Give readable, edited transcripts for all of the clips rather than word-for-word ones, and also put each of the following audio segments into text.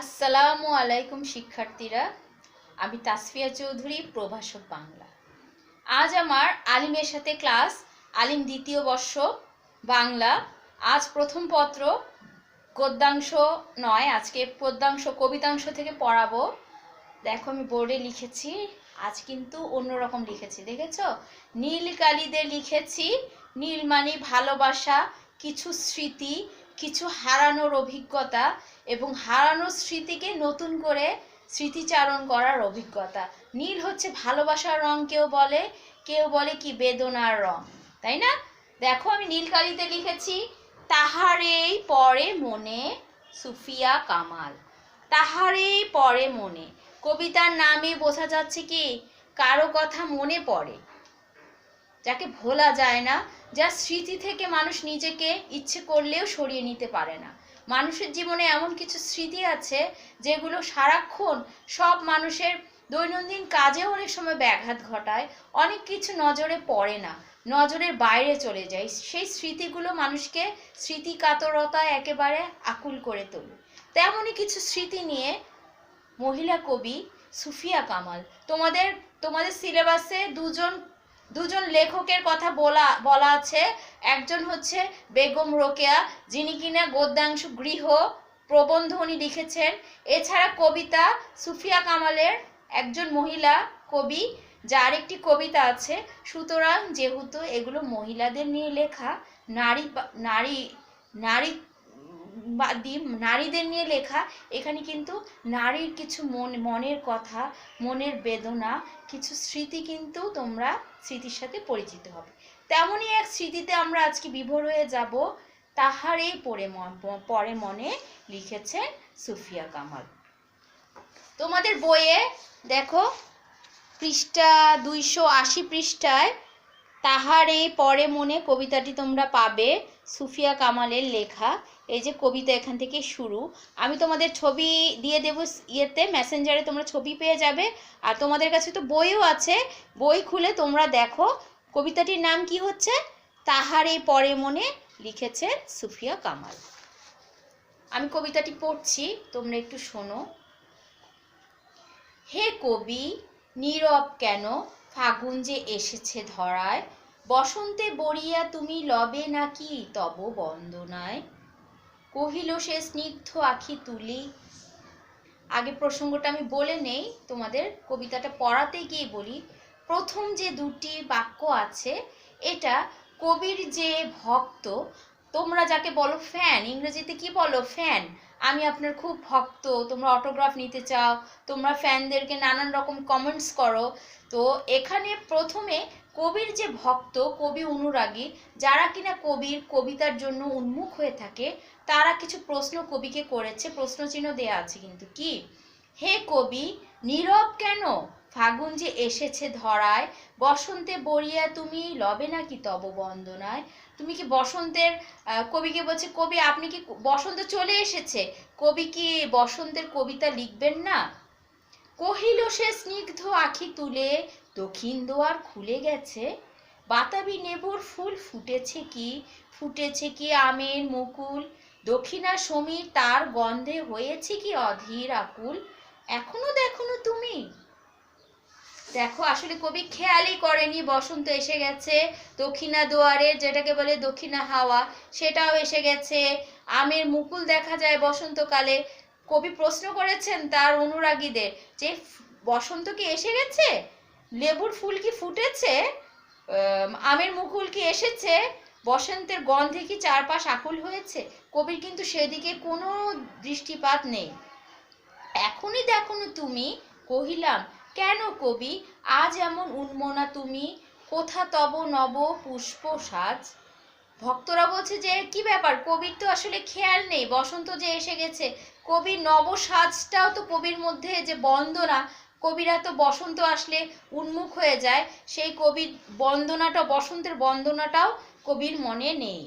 আসসালামু আলাইকুম শিক্ষার্থীরা, আমি তাসফিয়া চৌধুরী, প্রভাষক বাংলা। আজ আমার আলিমের সাথে ক্লাস, আলিম দ্বিতীয় বর্ষ বাংলা। আজ প্রথম পত্র গদ্যাংশ নয়, আজকে পদ্যাংশ কবিতাংশ থেকে পড়াবো। দেখো আমি বোর্ডে লিখেছি, আজ কিন্তু অন্যরকম লিখেছি, দেখেছো? নীল কালিতে লিখেছি। নীল মানে ভালোবাসা, কিছু স্মৃতি, কিছু হারানোর অভিজ্ঞতা এবং হারানোর স্মৃতিকে নতুন করে স্মৃতিচারণ করার অভিজ্ঞতা। নীল হচ্ছে ভালোবাসার রং, কেউ বলে কি বেদনার রং, তাই না? দেখো আমি নীল কালিতে লিখেছি, তাহারেই পরে মনে, সুফিয়া কামাল। তাহারেই পরে মনে, কবিতার নামে বোঝা যাচ্ছে কি কারো কথা মনে পড়ে, যাকে ভোলা যায় না, যার স্মৃতি থেকে মানুষ নিজেকে ইচ্ছে করলেও সরিয়ে নিতে পারে না। মানুষের জীবনে এমন কিছু স্মৃতি আছে যেগুলো সারাক্ষণ সব মানুষের দৈনন্দিন কাজে অনেক সময় ব্যাঘাত ঘটায়, অনেক কিছু নজরে পড়ে না, নজরের বাইরে চলে যায়। সেই স্মৃতিগুলো মানুষকে স্মৃতি কাতরতায় একেবারে আকুল করে তোলে। তেমনই কিছু স্মৃতি নিয়ে মহিলা কবি সুফিয়া কামাল। তোমাদের সিলেবাসে দুজন লেখকের কথা বলা আছে। একজন হচ্ছে বেগম রোকেয়া, যিনি কিনা গদ্যাংশ গৃহ প্রবন্ধ উনি লিখেছেন। এছাড়া কবিতা সুফিয়া কামালের একজন মহিলা কবি, যার একটি কবিতা আছে। সুতরাং যেহেতু এগুলো মহিলাদের নিয়ে লেখা, নারী নারী নারী নারীদের নিয়ে লেখা, এখানে কিন্তু নারীর কিছু মনের কথা, মনের বেদনা, কিছু স্মৃতি কিন্তু তোমরা স্মৃতির সাথে পরিচিত হবে। তেমনই এক স্মৃতিতে আমরা আজকে বিভোর হয়ে যাব। তাহারেই পরে মনে লিখেছেন সুফিয়া কামাল। তোমাদের বইয়ে দেখো পৃষ্ঠা 280 পৃষ্ঠায় তাহারেই পরে মনে কবিতাটি তোমরা পাবে, সুফিয়া কামালের লেখা। এই যে কবিতা এখান থেকে শুরু। আমি তোমাদের ছবি দিয়ে দেবো মেসেঞ্জারে, তোমরা ছবি পেয়ে যাবে। আর তোমাদের কাছে তো বইও আছে, বই খুলে তোমরা দেখো কবিতাটির নাম কি হচ্ছে, তাহারেই পরে মনে, লিখেছে সুফিয়া কামাল। আমি কবিতাটি পড়ছি, তোমরা একটু শোনো। হে কবি, নীরব কেন, ফাগুন যে এসেছে ধরায়, বসন্তে বরিয়া তুমি লবে নাকি তব বন্দনায়, কহিল সে স্নিগ্ধ আখি তুলি। আগে প্রসঙ্গটা আমি বলে নেই, তোমাদের কবিতাটা পড়াতে গিয়ে বলি। প্রথম যে দুটি বাক্য আছে, এটা কবির যে ভক্ত, তোমরা যাকে বলো ফ্যান, ইংরেজিতে কি বলো, ফ্যান। আমি আপনার খুব ভক্ত, তোমরা অটোগ্রাফ নিতে চাও, তোমরা ফ্যানদেরকে নানান রকম কমেন্টস করো। তো এখানে প্রথমে কবির যে ভক্ত, কবি অনুরাগী, যারা কিনা কবির কবিতার জন্য উন্মুখ হয়ে থাকে, তারা কিছু প্রশ্ন কবিকে করেছে, প্রশ্নচিহ্ন দেয়া আছে কিন্তু। কি, হে কবি, নীরব কেন, ফাগুন যে এসেছে ধরায়, বসন্তে বরিয়া তুমি লবে নাকি তব বন্দনায়। তুমি কি বসন্তের, কবিকে বলছে, কবি আপনি কি, বসন্ত চলে এসেছে, কবি কি বসন্তের কবিতা লিখবেন না? কহিল সে স্নিগ্ধ আখি তুলে, দক্ষিণ দুয়ার খুলে গেছে, বাতাবি নেবুর ফুল ফুটেছে কি আমের মুকুল, দক্ষিণা সমীর তার গন্ধে হয়েছে কি অধীর আকুল, এখনো দেখো তুমি। দেখো আসলে কবি খেয়ালই করেনি বসন্ত এসে গেছে, দক্ষিণা দুয়ারের যেটাকে বলে দক্ষিণা হাওয়া, সেটাও এসে গেছে, আমের মুকুল দেখা যায় বসন্তকালে। কবি প্রশ্ন করেছেন তার অনুরাগীদের যে বসন্ত কি এসে গেছে, লেবুর ফুল কি ফুটেছে, আমের মুকুল কি এসেছে, বসন্তের গন্ধে কি চারপাশ আকুল হয়েছে। কবির কিন্তু সেদিকে কোনো দৃষ্টিপাত নেই। এখনই দেখো তুমি, কহিলাম কেন কবি আজ এমন উন্মনা তুমি, কোথা তব নব পুষ্প সাজ। ভক্তরা বলছে যে কি ব্যাপার, কবির তো আসলে খেয়াল নেই বসন্ত যে এসে গেছে, কবির নব সাজটাও তো কবির মধ্যে যে বন্দনা, কবিরা তো বসন্ত আসলে উন্মুখ হয়ে যায়, সেই কবির বন্দনাটা, বসন্তের বন্দনাটাও কবির মনে নেই।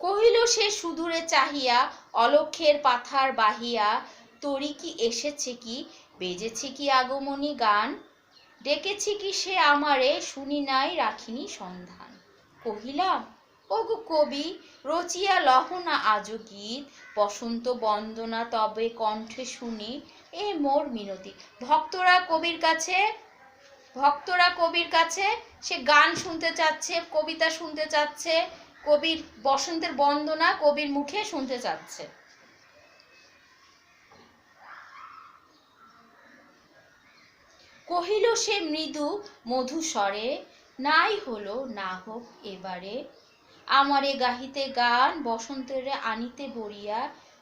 কহিল সে সুদূরে চাহিয়া, অলক্ষের পাথার বাহিয়া, তরি কি এসেছে কি, বেজেছে কি আগমনী গান, ডেকেছে কি সে আমারে, শুনি নাই রাখিনি সন্ধান। কহিলাম ওগো কবি রচিয়া লহ না আজো গীত, বসন্ত বন্দনা তবে কণ্ঠে শুনি এ মোর মিনতি। ভক্তরা কবির কাছে সে গান শুনতে চাচ্ছে, কবিতা শুনতে চাচ্ছে, কবির বসন্তের বন্দনা কবির মুখে শুনতে চাচ্ছে। কহিল সে মৃদু মধু স্বরে, নাই হলো না হোক এবারে, আমারে গাহিতে গান বসন্তের আনিতে বরিয়া,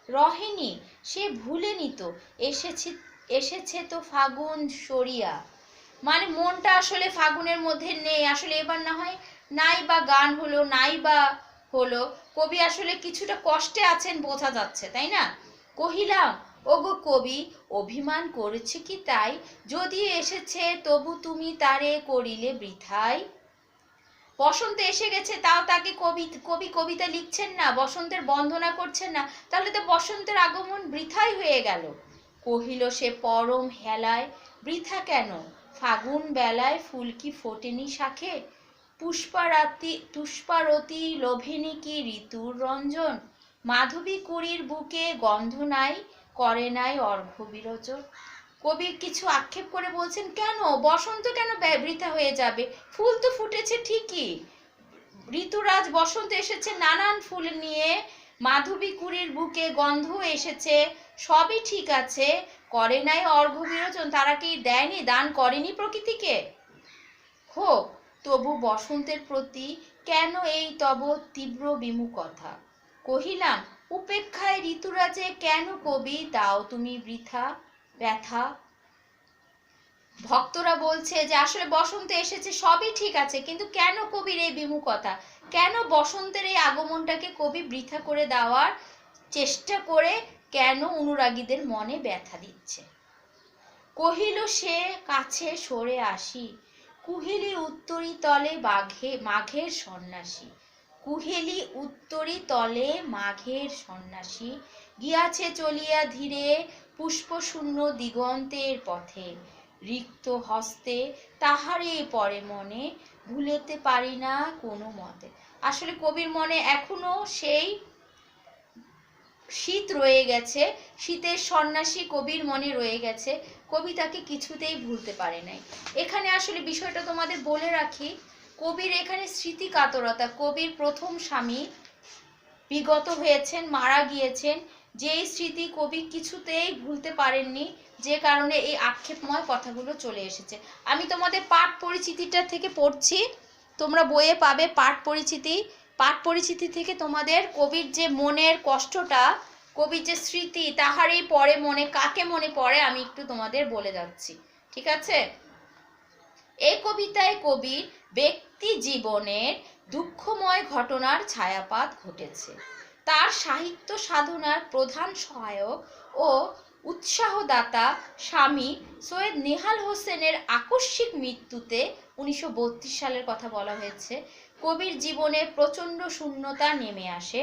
রহেনি সে ভুলেনি তো এসেছে তো ফাগুন সরিয়া। মানে মনটা আসলে ফাগুনের মধ্যে নেই, আসলে এবার না হয় নাই বা গান হলো নাই বা হলো, কবি আসলে কিছুটা কষ্টে আছেন বোঝা যাচ্ছে, তাই না? কহিলাম ওগো কবি অভিমান করেছে কি তাই, যদি এসেছে তবু তুমি তারে করিলে বৃথাই। বসন্ত এসে গেছে তাও তাকে কবি কবিতা লিখছেন না, বসন্তের বন্দনা করছেন না, তাহলে তো বসন্তের আগমন বৃথাই হয়ে গেল। কহিল সে পরম হেলায়, বৃথা কেন, ফাগুন বেলায় ফুল কি ফোটেনি শাখে, পুষ্পারতি লোভেনি কি ঋতুর রঞ্জন, মাধবী কুড়ির বুকে গন্ধ নাই, করে নাই অর্ঘ্য বিরোচন। কবি কিছু আক্ষেপ করে বলছেন, কেন বসন্ত কেন বৃথা হয়ে যাবে, ফুল তো ফুটেছে ঠিকই, ঋতুরাজ বসন্ত এসেছে নানান ফুল নিয়ে, মাধবী কুড়ির বুকে গন্ধ এসেছে, সবই ঠিক আছে, করে নাই অর্ঘ্য বিরোচন, তারা কি দেয়নি, দান করেনি প্রকৃতিকে। হোক তবু বসন্তের প্রতি কেন এই তব তীব্র বিমুখতা। কহিলাম উপেক্ষায় ঋতুরাজে কেন কবি দাও তুমি ব্যথা। ভক্তরা বলছে যে আসলে বসন্ত এসেছে সবই ঠিক আছে, কিন্তু কেন কবির এই বিমুখতা, কেন বসন্তের এই আগমনটাকে কবি বৃথা করে দেওয়ার চেষ্টা করে কেন অনুরাগীদের মনে ব্যথা দিচ্ছে। কহিল সে কাছে সরে আসি, কুহেলি উত্তরি তলে মাঘের সন্ন্যাসী, কুহেলি উত্তরি তলে মাঘের সন্ন্যাসী, গিয়াছে চলিয়া ধীরে পুষ্পশূন্য দিগন্তের পথে, রিক্ত হস্তে তাহারে পরে মনে, ভুলেতে পারি না কোনো মতে। আসলে কবির মনে এখনো সেই শীত রয়ে গেছে, শীতের সন্ন্যাসী কবির মনে রয়ে গেছে, কবি তাকে কিছুতেই ভুলতে পারে নাই। এখানে আসলে বিষয়টা তোমাদের বলে রাখি, কবির এখানে স্মৃতি কাতরতা, কবির প্রথম স্বামী বিগত হয়েছেন, মারা গিয়েছেন, যেই স্মৃতি কবি কিছুতেই ভুলতে পারেননি, যে কারণে এই আক্ষেপময় কথাগুলো চলে এসেছে। আমি তোমাদের পাঠ পরিচিতিটা থেকে পড়ছি, তোমরা বইয়ে পাবে পাঠ পরিচিতি থেকে তোমাদের কবির যে মনের কষ্টটা, কবির যে স্মৃতি তাহারই পরে মনে, কাকে মনে পড়ে আমি একটু তোমাদের বলে যাচ্ছি, ঠিক আছে? এই কবিতায় কবির ব্যক্তি জীবনের দুঃখময় ঘটনার ছায়াপাত ঘটেছে। তার সাহিত্য সাধনার প্রধান সহায়ক ও উৎসাহদাতা স্বামী সৈয়দ নেহাল হোসেনের আকস্মিক মৃত্যুতে 1932 সালের কথা বলা হয়েছে। কবির জীবনে প্রচণ্ড শূন্যতা নেমে আসে,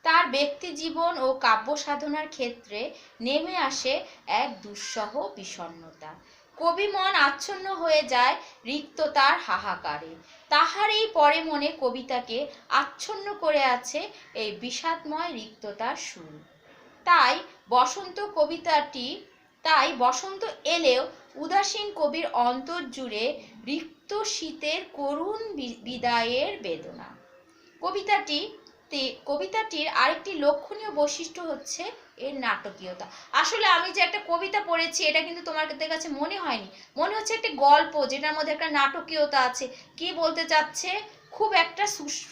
তার ব্যক্তি জীবন ও কাব্য সাধনার ক্ষেত্রে নেমে আসে এক দুঃসহ বিষণ্ণতা। কবি মন আচ্ছন্ন হয়ে যায় রিক্ততার হাহাকারে, তাহার এই পরে মনে কবিতাকে আচ্ছন্ন করে আছে এই বিষাদময় রিক্ততার সুর। তাই বসন্ত এলেও উদাসীন কবির অন্তর জুড়ে রিক্ত শীতের করুণ বিদায়ের বেদনা। কবিতাটির আরেকটি লক্ষণীয় বৈশিষ্ট্য হচ্ছে এর নাটকীয়তা। আসলে আমি যে একটা কবিতা পড়েছি এটা কিন্তু তোমাদের কাছে মনে হয়নি, মনে হচ্ছে একটা গল্প যেটার মধ্যে একটা নাটকীয়তা আছে। কি বলতে চাচ্ছে খুব একটা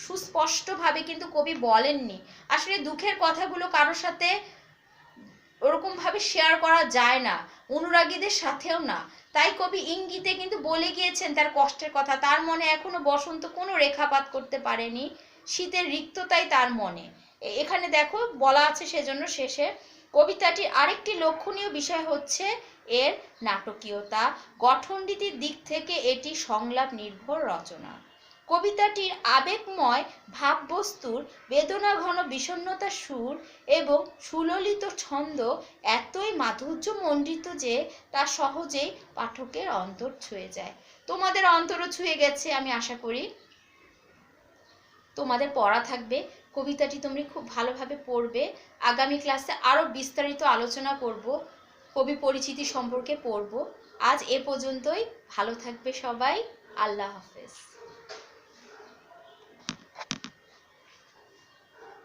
সুস্পষ্টভাবে কিন্তু কবি বলেননি। আসলে দুঃখের কথাগুলো কারোর সাথে ওরকম ভাবে শেয়ার করা যায় না, অনুরাগীদের সাথেও না, তাই কবি ইঙ্গিতে কিন্তু বলে গিয়েছেন তার কষ্টের কথা। তার মনে এখনো বসন্ত কোনো রেখাপাত করতে পারেনি, শীতের রিক্ততাই তার মনে। এখানে দেখো বলা আছে, সেজন্য শেষে কবিতাটির আরেকটি লক্ষণীয় বিষয় হচ্ছে এর নাটকীয়তা। গঠনরীতির দিক থেকে এটি সংলাপ নির্ভর রচনা। কবিতাটির আবেগময় ভাববস্তুর বেদনাঘন বিষণ্ণতার সুর এবং সুললিত ছন্দ এতই মাধুর্যমণ্ডিত যে তা সহজেই পাঠকের অন্তর ছুঁয়ে যায়। তোমাদের অন্তরও ছুঁয়ে গেছে আমি আশা করি। তোমাদের পড়া থাকবে। কবিতাটি তোমরা খুব ভালোভাবে পড়বে। আগামী ক্লাসে আরও বিস্তারিত আলোচনা করব, কবি পরিচিতি সম্পর্কে পড়ব। আজ এ পর্যন্তই। ভালো থাকবে সবাই। আল্লাহ হাফেজ।